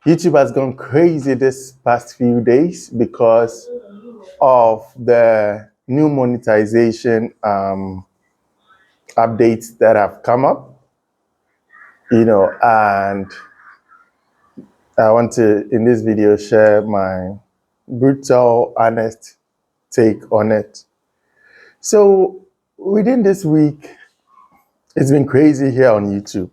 YouTube has gone crazy this past few days because of the new monetization updates that have come up, and I want to, in this video, share my brutal, honest take on it. So within this week, it's been crazy here on YouTube.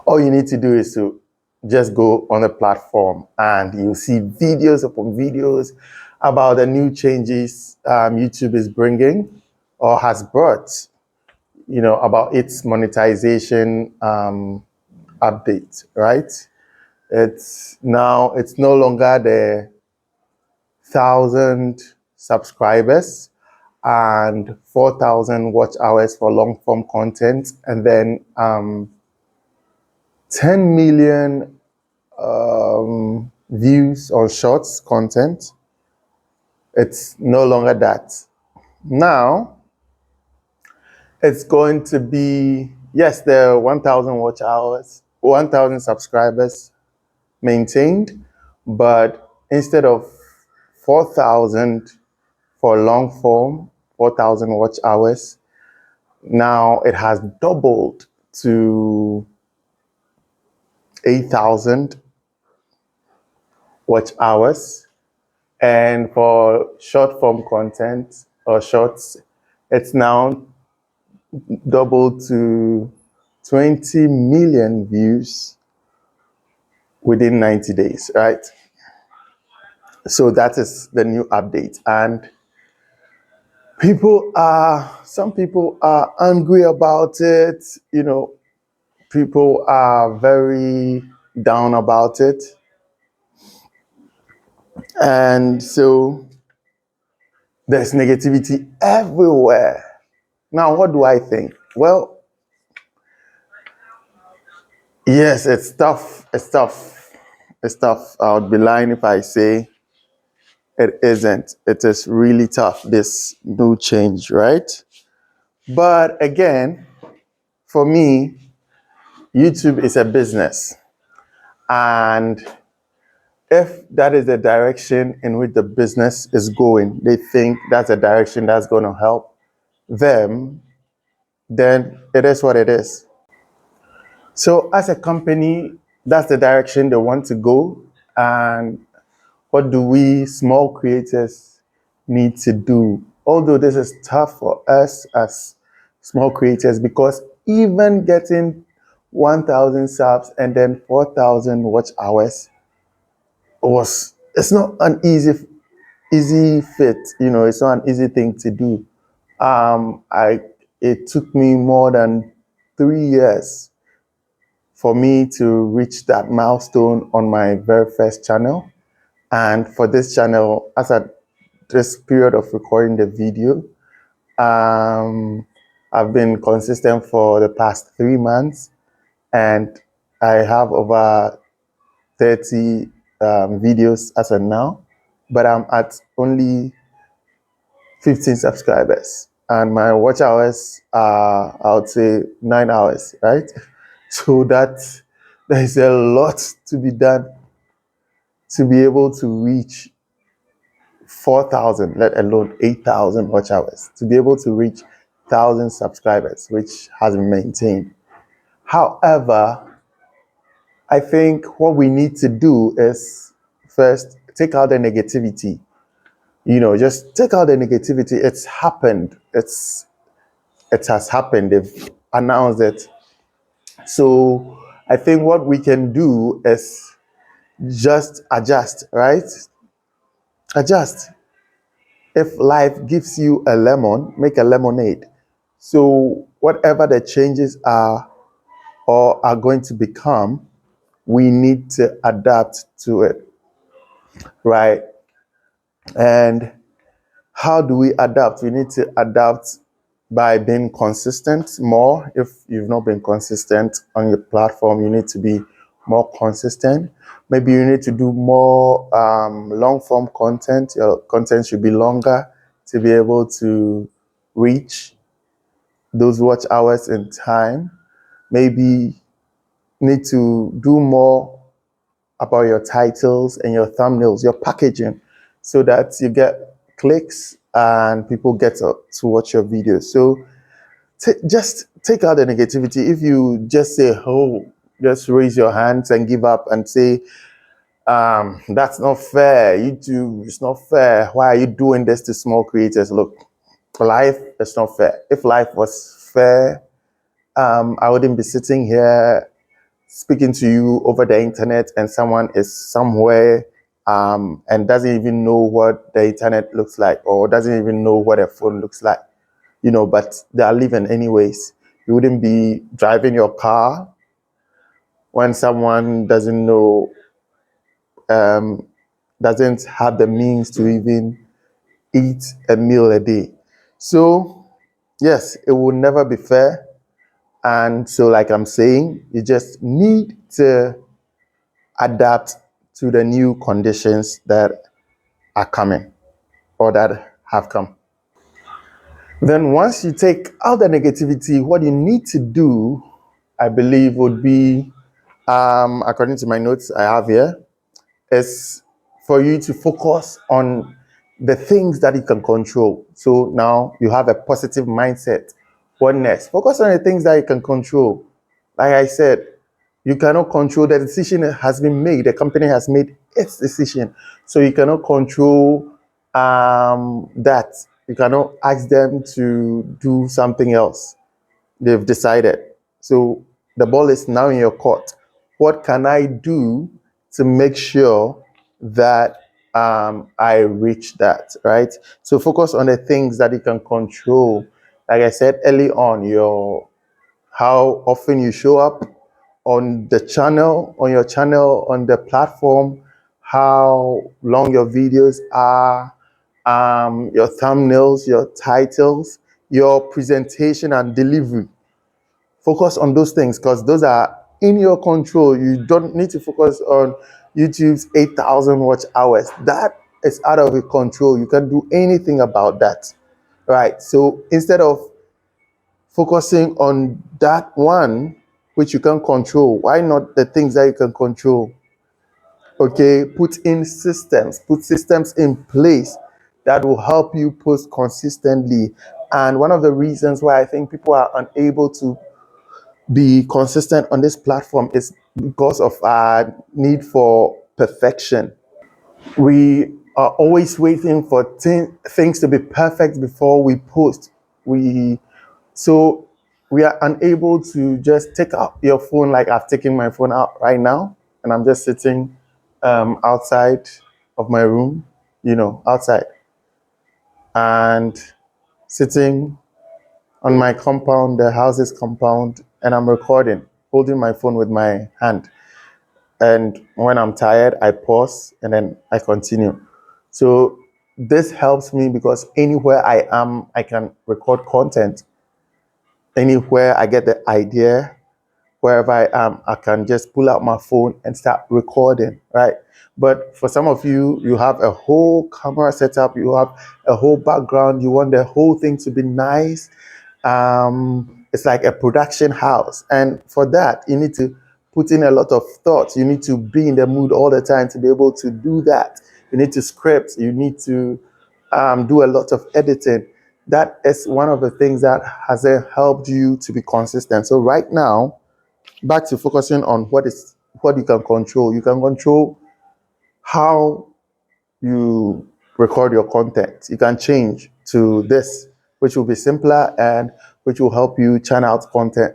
All you need to do is to just go on the platform and you'll see videos upon videos about the new changes YouTube is bringing or has brought, about its monetization update, right? It's no longer the 1,000 subscribers and 4,000 watch hours for long form content, and then 10 million views on shorts content. It's no longer that. Now, it's going to be, yes, there are 1,000 watch hours, 1,000 subscribers maintained, but instead of 4,000 for long form, 4,000 watch hours, now it has doubled to 8,000 watch hours. And for short form content or shorts, it's now doubled to 20 million views within 90 days, right? So that is the new update. And some people are angry about it. People are very down about it. And so there's negativity everywhere. Now, what do I think? Well, yes, it's tough. It's tough. It's tough. I would be lying if I say it isn't. It is really tough, this new change, right? But again, for me, YouTube is a business. And if that is the direction in which the business is going, they think that's a direction that's going to help them, then it is what it is. So as a company, that's the direction they want to go. And what do we small creators need to do? Although this is tough for us as small creators, because even getting 1,000 subs and then 4,000 watch hours it's not an easy fit. It's not an easy thing to do. It took me more than 3 years for me to reach that milestone on my very first channel. And for this channel, as at this period of recording the video, I've been consistent for the past 3 months, and I have over 30 videos as of now, but I'm at only 15 subscribers, and my watch hours are, I would say, 9 hours, right? So there's a lot to be done to be able to reach 4,000, let alone 8,000 watch hours, to be able to reach 1,000 subscribers, which has been maintained. However, I think what we need to do is first take out the negativity. Just take out the negativity. It's happened. It has happened. They've announced it. So I think what we can do is just adjust, right? Adjust. If life gives you a lemon, make a lemonade. So whatever the changes are or are going to become, we need to adapt to it, right? And how do we adapt? We need to adapt by being consistent more. If you've not been consistent on your platform, you need to be more consistent. Maybe you need to do more long form content. Your content should be longer to be able to reach those watch hours in time. Maybe need to do more about your titles and your thumbnails, your packaging, so that you get clicks and people get to watch your videos. So just take out the negativity. If you just say, oh, just raise your hands and give up and say, that's not fair. YouTube, it's not fair. Why are you doing this to small creators? Look, life is not fair. If life was fair, I wouldn't be sitting here speaking to you over the internet, and someone is somewhere and doesn't even know what the internet looks like, or doesn't even know what a phone looks like, but they are living anyways. You wouldn't be driving your car when someone doesn't know, um, doesn't have the means to even eat a meal a day. So, yes, it will never be fair. And so, like I'm saying, you just need to adapt to the new conditions that are coming or that have come. Then, once you take out the negativity, what you need to do, I believe, would be, according to my notes I have here, is for you to focus on the things that you can control. So now you have a positive mindset. What next? Focus on the things that you can control. Like I said, you cannot control the decision that has been made. The company has made its decision. So you cannot control that. You cannot ask them to do something else. They've decided. So the ball is now in your court. What can I do to make sure that I reach that, right? So focus on the things that you can control. Like I said early on, how often you show up on the channel, on your channel, on the platform, how long your videos are, your thumbnails, your titles, your presentation and delivery. Focus on those things because those are in your control. You don't need to focus on YouTube's 8,000 watch hours. That is out of your control. You can't do anything about that. Right. So instead of focusing on that one, which you can control, why not the things that you can control? Okay. Put systems in place that will help you post consistently. And one of the reasons why I think people are unable to be consistent on this platform is because of our need for perfection. We are always waiting for things to be perfect before we post. So we are unable to just take out your phone, like I've taken my phone out right now, and I'm just sitting outside of my room, outside, and sitting on my compound, the house's compound, and I'm recording, holding my phone with my hand. And when I'm tired, I pause and then I continue. So this helps me because anywhere I am, I can record content. Anywhere I get the idea, wherever I am, I can just pull out my phone and start recording, right? But for some of you, you have a whole camera setup, you have a whole background, you want the whole thing to be nice. It's like a production house. And for that, you need to put in a lot of thought. You need to be in the mood all the time to be able to do that. You need to script, you need to do a lot of editing. That is one of the things that has helped you to be consistent. So right now, back to focusing on what you can control. You can control how you record your content. You can change to this, which will be simpler and which will help you churn out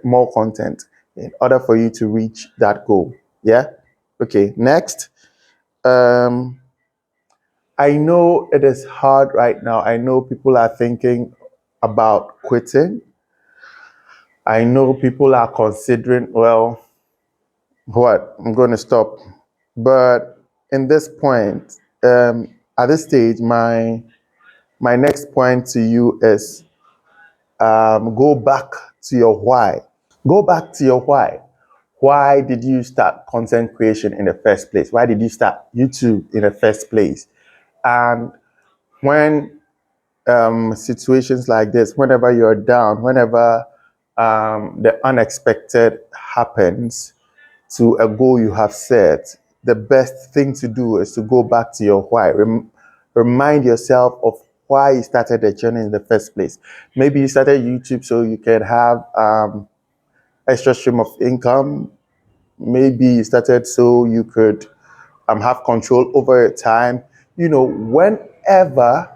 more content in order for you to reach that goal. Yeah. Okay. Next. Um, I know it is hard right now. I know people are thinking about quitting. I know people are considering, well, what? I'm going to stop. But in this point, at this stage, my next point to you is go back to your why. Go back to your why. Why did you start content creation in the first place? Why did you start YouTube in the first place? And when situations like this, whenever you're down, whenever the unexpected happens, to a goal you have set, the best thing to do is to go back to your why. Remind yourself of why you started the journey in the first place. Maybe you started YouTube so you can have extra stream of income. Maybe you started so you could have control over your time. Whenever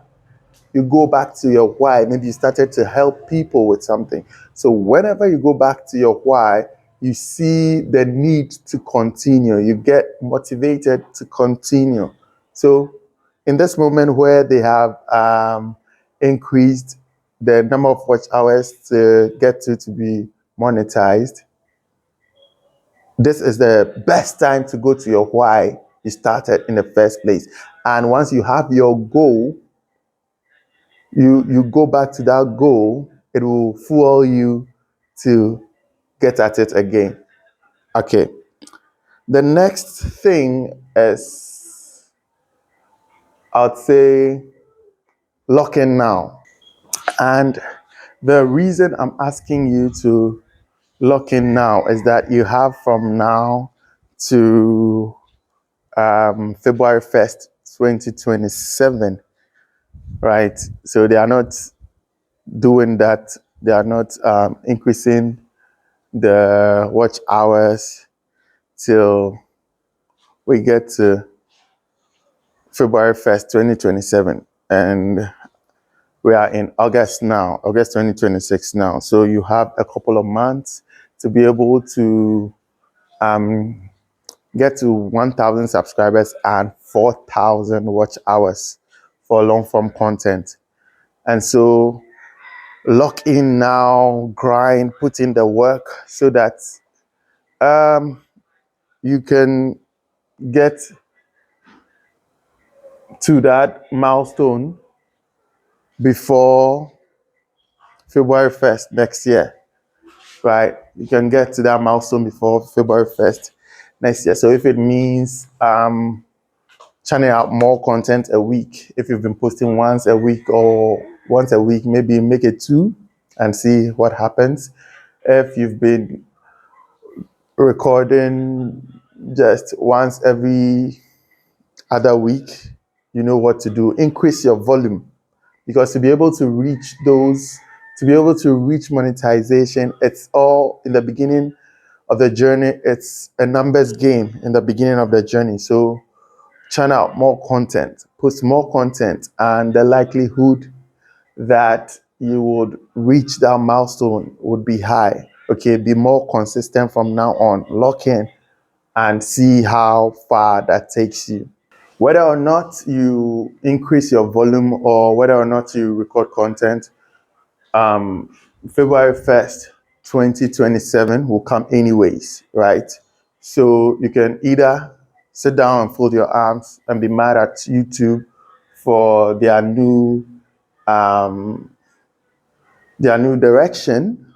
you go back to your why, maybe you started to help people with something. So whenever you go back to your why, you see the need to continue. You get motivated to continue. So in this moment where they have increased the number of watch hours to get to be monetized, this is the best time to go to your why you started in the first place. And once you have your goal, you go back to that goal, it will fuel you to get at it again. Okay. The next thing is, I'd say, lock in now. And the reason I'm asking you to lock in now is that you have from now to February 1st, 2027, right? So they are not doing that. They are not increasing the watch hours till we get to February 1st, 2027. And we are in August now, August 2026 now. So you have a couple of months to be able to get to 1,000 subscribers and 4,000 watch hours for long form content. And so lock in now, grind, put in the work so that you can get to that milestone before February 1st next year, right? You can get to that milestone before February 1st next year. So if it means churning out more content a week, if you've been posting once a week or once a week, maybe make it 2 and see what happens. If you've been recording just once every other week, you know what to do. Increase your volume, because to be able to reach monetization, it's all in the beginning of the journey. It's a numbers game in the beginning of the journey. So churn out more content, post more content, and the likelihood that you would reach that milestone would be high. Okay, be more consistent from now on. Lock in and see how far that takes you. Whether or not you increase your volume or whether or not you record content, February 1st, 2027 will come anyways, right? So you can either sit down and fold your arms and be mad at YouTube for their new direction,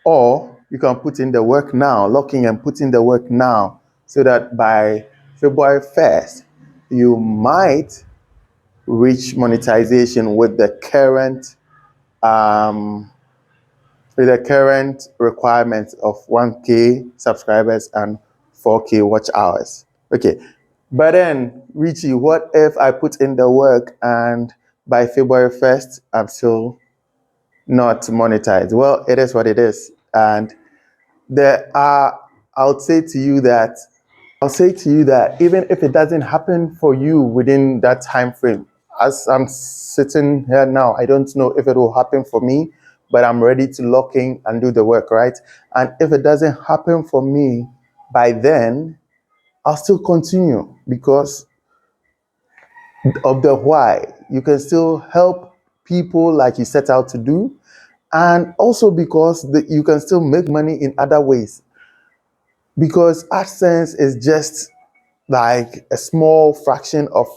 or you can put in the work now, locking and putting the work now, so that by February 1st, you might reach monetization with the current requirements of 1K subscribers and 4K watch hours. Okay, but then Richie, what if I put in the work and by February 1st I'm still not monetized? Well, it is what it is. And I'll say to you that even if it doesn't happen for you within that time frame, as I'm sitting here now, I don't know if it will happen for me, but I'm ready to lock in and do the work, right? And if it doesn't happen for me by then, I'll still continue because of the why. You can still help people like you set out to do, and also because you can still make money in other ways. Because AdSense is just like a small fraction of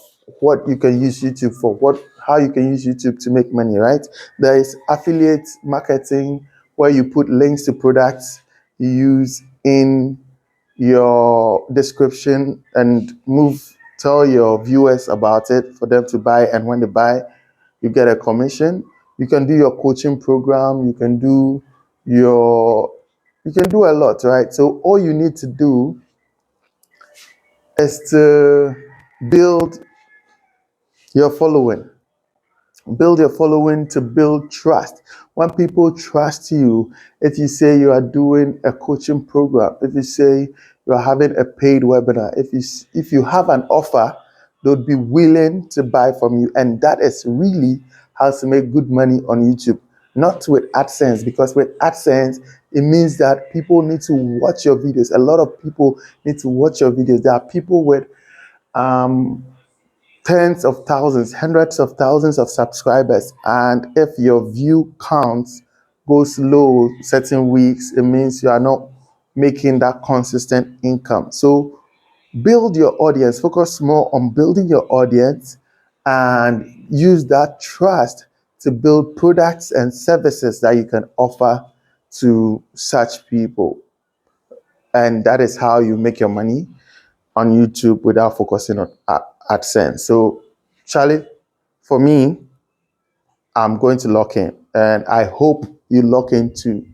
what you can use YouTube for, how you can use YouTube to make money, right? There is affiliate marketing where you put links to products you use in your description and tell your viewers about it for them to buy, and when they buy, you get a commission. You can do your coaching program, you can do your You can do a lot, right? So all you need to do is to build your following. Build your following to build trust. When people trust you, if you say you are doing a coaching program, if you say you are having a paid webinar, if you have an offer, they'll be willing to buy from you. And that is really how to make good money on YouTube. Not with AdSense, because with AdSense, it means that people need to watch your videos. A lot of people need to watch your videos. There are people with tens of thousands, hundreds of thousands of subscribers, and if your view counts goes low certain weeks, it means you are not making that consistent income. So build your audience, focus more on building your audience, and use that trust to build products and services that you can offer to such people. And that is how you make your money on YouTube without focusing on AdSense. So, Charlie, for me, I'm going to lock in, and I hope you lock in too.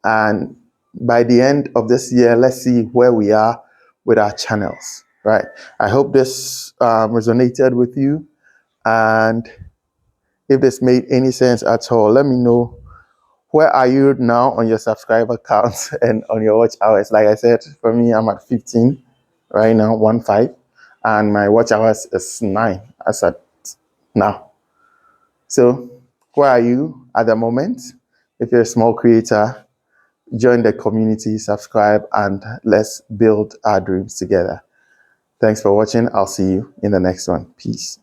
And by the end of this year, let's see where we are with our channels, right? I hope this resonated with you, and if this made any sense at all, let me know. Where are you now on your subscriber counts and on your watch hours? Like I said, for me, I'm at 15 right now, 1.5, and my watch hours is 9 as at now. So where are you at the moment? If you're a small creator, join the community, subscribe, and let's build our dreams together. Thanks for watching. I'll see you in the next one. Peace.